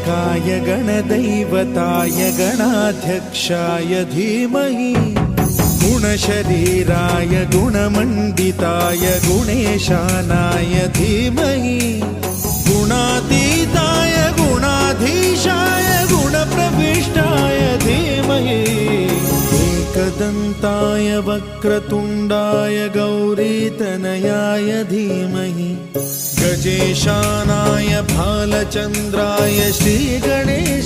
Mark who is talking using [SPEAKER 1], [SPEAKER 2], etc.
[SPEAKER 1] गणाध्यक्षाय गणदैवताय गणाध्यक्षाय धीमहि गुणशरीराय गुणमण्डिताय गुणेशानाय धीमहि गुणातीताय गुणाधीशाय गुणप्रविष्टाय धीमहि एकदन्ताय वक्रतुण्डाय गौरीतनयाय धीमहि गजेशानाय भालचन्द्राय श्रीगणेशाय